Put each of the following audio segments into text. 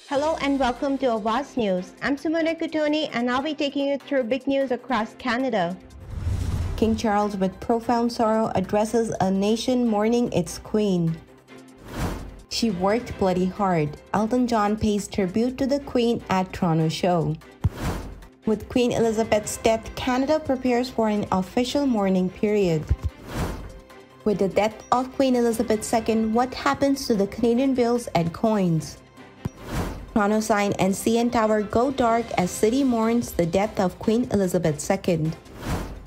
Hello and welcome to Awaz News. I'm Simona Kutoni and I'll be taking you through big news across Canada. King Charles, with profound sorrow, addresses a nation mourning its queen. She worked bloody hard. Elton John pays tribute to the Queen at Toronto show. With Queen Elizabeth's death, Canada prepares for an official mourning period. With the death of Queen Elizabeth II, what happens to the Canadian bills and coins? Toronto sign and CN Tower go dark as city mourns the death of Queen Elizabeth II.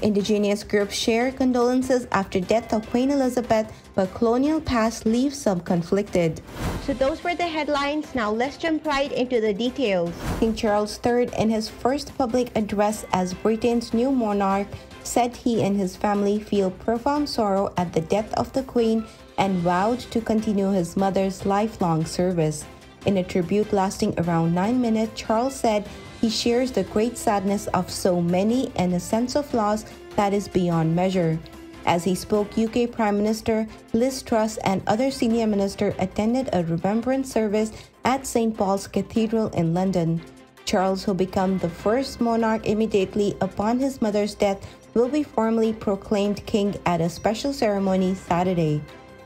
Indigenous groups share condolences after death of Queen Elizabeth, but colonial past leaves some conflicted. So those were the headlines. Now let's jump right into the details. King Charles III, in his first public address as Britain's new monarch, said he and his family feel profound sorrow at the death of the Queen and vowed to continue his mother's lifelong service. In a tribute lasting around 9 minutes, Charles said he shares the great sadness of so many and a sense of loss that is beyond measure. As he spoke, UK Prime Minister Liz Truss and other senior ministers attended a remembrance service at St. Paul's Cathedral in London. Charles, who became the first monarch immediately upon his mother's death, will be formally proclaimed king at a special ceremony Saturday.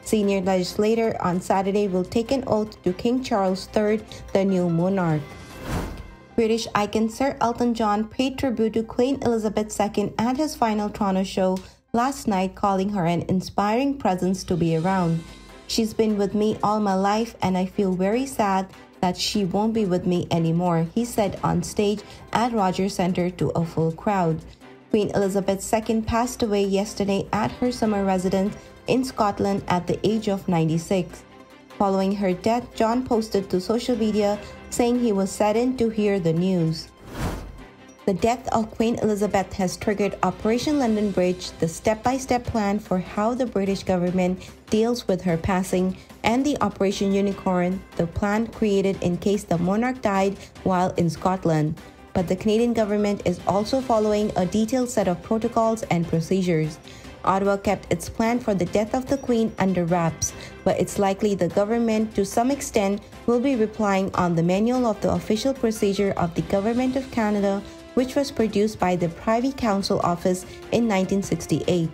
Senior legislator on Saturday will take an oath to King Charles III, the new monarch. British icon Sir Elton John paid tribute to Queen Elizabeth II at his final Toronto show last night, calling her an inspiring presence to be around. "She's been with me all my life and I feel very sad that she won't be with me anymore," he said on stage at Rogers Centre to a full crowd. Queen Elizabeth II passed away yesterday at her summer residence in Scotland at the age of 96. Following her death, John posted to social media saying he was saddened to hear the news. The death of Queen Elizabeth has triggered Operation London Bridge, the step-by-step plan for how the British government deals with her passing, and the Operation Unicorn, the plan created in case the monarch died while in Scotland. But the Canadian government is also following a detailed set of protocols and procedures. Ottawa kept its plan for the death of the Queen under wraps, but it's likely the government, to some extent, will be relying on the Manual of the Official Procedure of the Government of Canada, which was produced by the Privy Council Office in 1968.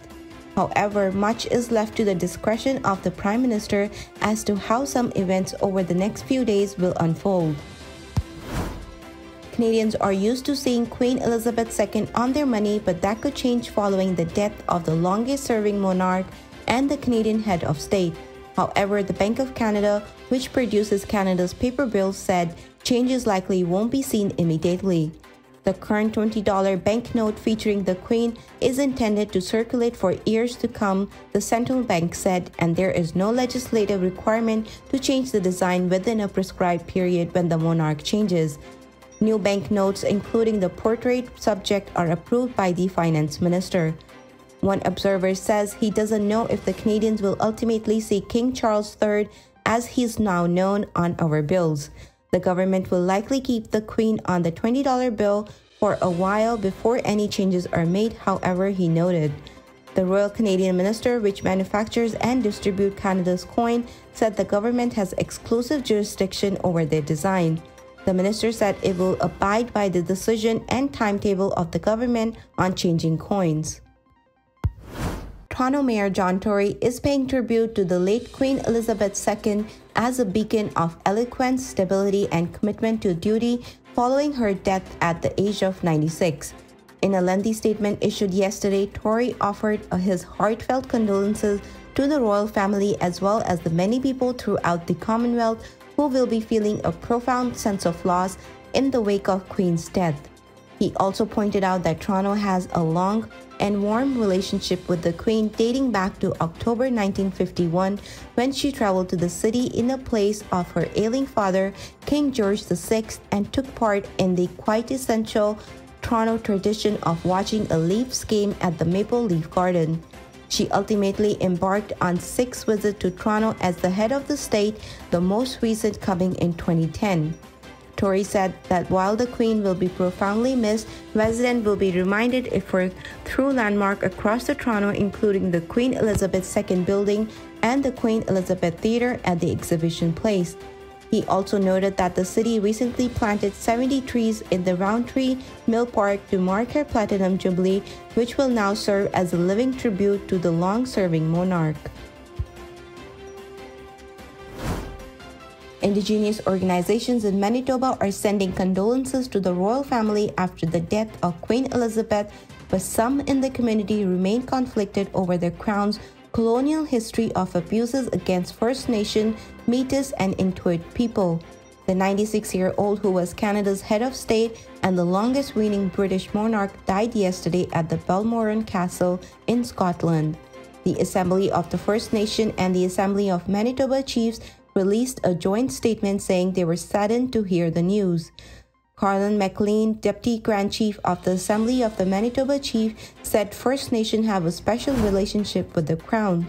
However, much is left to the discretion of the Prime Minister as to how some events over the next few days will unfold. Canadians are used to seeing Queen Elizabeth II on their money, but that could change following the death of the longest-serving monarch and the Canadian head of state. However, the Bank of Canada, which produces Canada's paper bills, said changes likely won't be seen immediately. The current $20 banknote featuring the Queen is intended to circulate for years to come, the central bank said, and there is no legislative requirement to change the design within a prescribed period when the monarch changes. New banknotes, including the portrait subject, are approved by the finance minister. One observer says he doesn't know if the Canadians will ultimately see King Charles III as he's now known on our bills. The government will likely keep the Queen on the $20 bill for a while before any changes are made, however, he noted. The Royal Canadian Minister, which manufactures and distributes Canada's coin, said the government has exclusive jurisdiction over their design. The minister said it will abide by the decision and timetable of the government on changing coins. Toronto Mayor John Tory is paying tribute to the late Queen Elizabeth II as a beacon of eloquence, stability, and commitment to duty following her death at the age of 96. In a lengthy statement issued yesterday, Tory offered his heartfelt condolences to the royal family as well as the many people throughout the Commonwealth who will be feeling a profound sense of loss in the wake of Queen's death. He also pointed out that Toronto has a long and warm relationship with the Queen dating back to October 1951 when she traveled to the city in the place of her ailing father, King George VI, and took part in the quite essential Toronto tradition of watching a Leafs game at the Maple Leaf Garden. She ultimately embarked on 6 visits to Toronto as the head of the state, the most recent coming in 2010. Tory said that while the Queen will be profoundly missed, residents will be reminded of her through landmarks across the Toronto, including the Queen Elizabeth II building and the Queen Elizabeth Theatre at the Exhibition Place. He also noted that the city recently planted 70 trees in the Roundtree Mill Park to mark her Platinum Jubilee, which will now serve as a living tribute to the long-serving monarch. Indigenous organizations in Manitoba are sending condolences to the royal family after the death of Queen Elizabeth, but some in the community remain conflicted over the Crown's colonial history of abuses against First Nation, Métis, and Inuit people. The 96-year-old, who was Canada's head of state and the longest-reigning British monarch, died yesterday at the Balmoral Castle in Scotland. The Assembly of the First Nation and the Assembly of Manitoba Chiefs released a joint statement saying they were saddened to hear the news. Carlin McLean, Deputy Grand Chief of the Assembly of the Manitoba Chief, said First Nation have a special relationship with the Crown.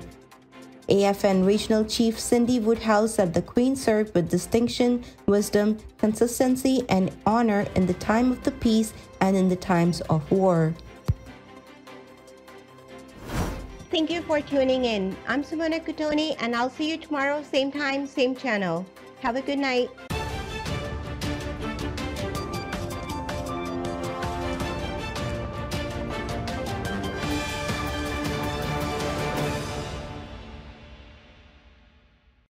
AFN Regional Chief Cindy Woodhouse said the Queen served with distinction, wisdom, consistency, and honor in the time of the peace and in the times of war. Thank you for tuning in. I'm Simona Kutoni, and I'll see you tomorrow, same time, same channel. Have a good night.